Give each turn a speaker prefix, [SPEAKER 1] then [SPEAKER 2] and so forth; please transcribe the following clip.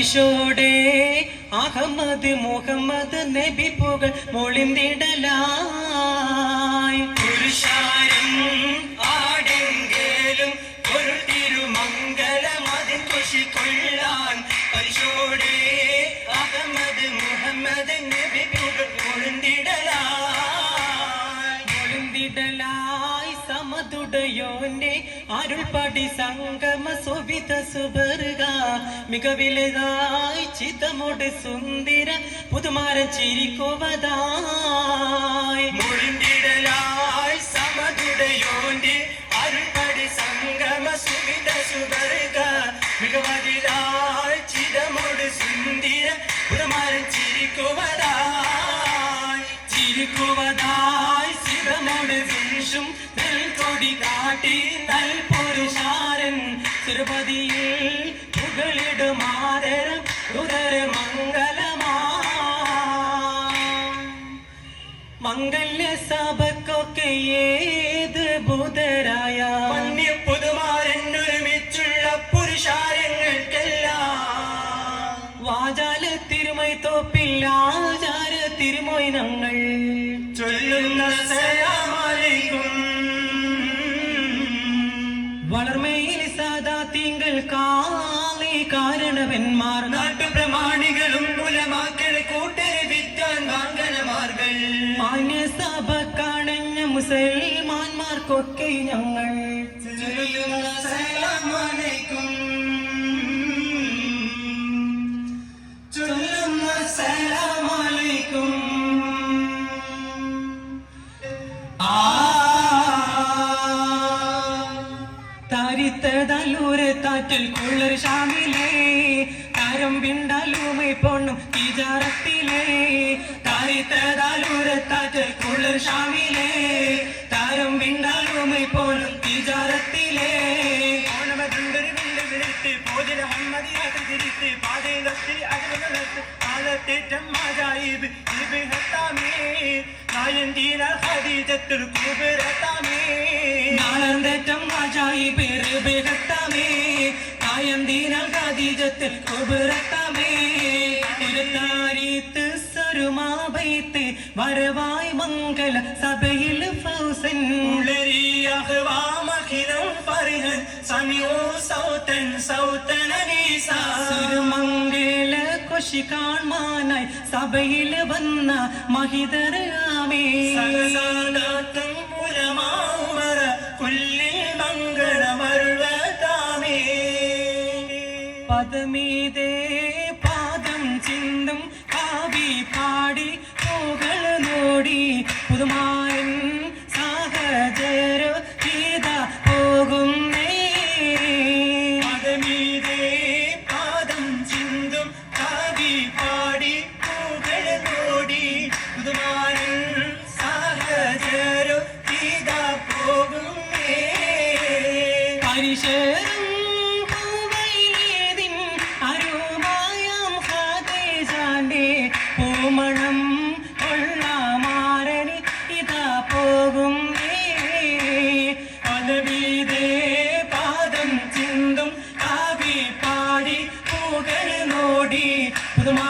[SPEAKER 1] പരിശോടെ അഹമ്മദ് മുഹമ്മദ് നബി പുകൾ മൊളിന്തിടലായി പുരുഷാരം ആടെങ്കിലും ഒരു തിരുമംഗലം അതിൻ കുശി കൊള്ളാൻ പരിശോടെ അഹമ്മദ് മുഹമ്മദ് നബി പുകൾ മൊളിന്തിടലായി സമതുടയോന്റെ അരുൾപടി സംഗമ സുവിധ സുബർഗ മികവിലതായി ചിതമോട് സുന്ദര പുതുമാരൻ ചിരിക്കുവതായി മൊഴിന്തിടലായി സമതുടയോന്റെ അരുൾപടി സംഗമ സുവിധ സുബർഗ മികവിലതായി ചിതമോട് സുന്ദര പുതുമാരൻ ചിരിക്കുവതായി ചിതമോട് വീശും നെൽക്കൊടി കാട്ടി നൽ പുരുഷാരൻ തിരുപതിയിൽ പുകളിടുമാതരം ഉദര മംഗളമാ മംഗല്യ സഭക്കൊക്കെ ഏത് ബുധരായ മന്യ പുതുമാരൻ ഒരുമിച്ചുള്ള പുരുഷാരങ്ങൾക്കെല്ലാം വാചാല തിരുമൈ തോപ്പിൽ ആചാര തിരുമൊയ് ഞങ്ങൾ ചൊല്ലുന്ന വളർമയിൽ സാദാ തിങ്കൾ കാളി കാരണവന്മാർ നാട്ടുപ്രമാണികളും ഉലമാക്കൾ കൂട്ടരെ വിദ്വാൻ വാങ്കനമാർകൾ മാന്യസഭ കാണഞ്ഞ മുസൽമാന്മാർക്കൊക്കെ ഞങ്ങൾ ചൊല്ലുന്ന സലാം അലൈക്കും ചൊല്ലുന്ന സലാം അലൈക്കും താറ്റിൽ കുള്ളർ ഷാമിലേ താരം വിണ്ടാലുമൈ പൊണ്ണും തിജാറത്തിലേ താറ്റിൽ കുള്ളർ ഷാമിലേ താരം വിണ്ടാലുമൈ പൊണ്ണും തിജാറത്തിലേ ഓണമതുണ്ടൊരു വിണ്ട് വിളിച്ച് പോതിൽ അഹമ്മദിയാത്തിൽ തിരിച്ച് പാതയിലൊത്തി അതിർത്ത് ആലത്തേറ്റം മാജായിബ് ഇബ് ഹത്താമേ നായന്തീന ഖദീജത്തുൽ കുബ്രതാമേ നാലന്തേറ്റം മാജായിബ് ഇബ് ഹത്താമേ നായന്തീന ഖദീജത്തുൽ കുബ്രതാമേ ഇരുതാരീത്ത് സരുമാബൈത്ത് വരവായ് മംഗല സഭയിൽ ഫൗസൻ ഉളരി അഹ്വാമഖിനം ഫർഹൻ സമിഉ സൗതൻ സൗതൻ അനീസാ സുരുമംഗല കൊശി കാൺമാനായി സഭയിൽ വന്ന മഹിതർ ആമേ സകസാദാത്തും ഉലമാ ഉമറ കുല്ലിൽ മംഗളമരുളതാമേ പദമീതേ പാദം ചിന്തും കാവി പാടി പൂകൾ നോടി പുതുമാരൻ സാഹചര ഗീത പോകുന്നേ പദമീതേ പാദം ചിന്തും കാവി പാടി പൂകൾ നോടി പുതുമാരൻ സാഹചര ഗീത പോകുന്നേ പരിശരം പൂമണം കൊള്ളാമാരനി ഇതാ പോകും പദവീതേ പാദം ചിന്തും കാവി പാടി പൂകൾ നോടി പുതുമാ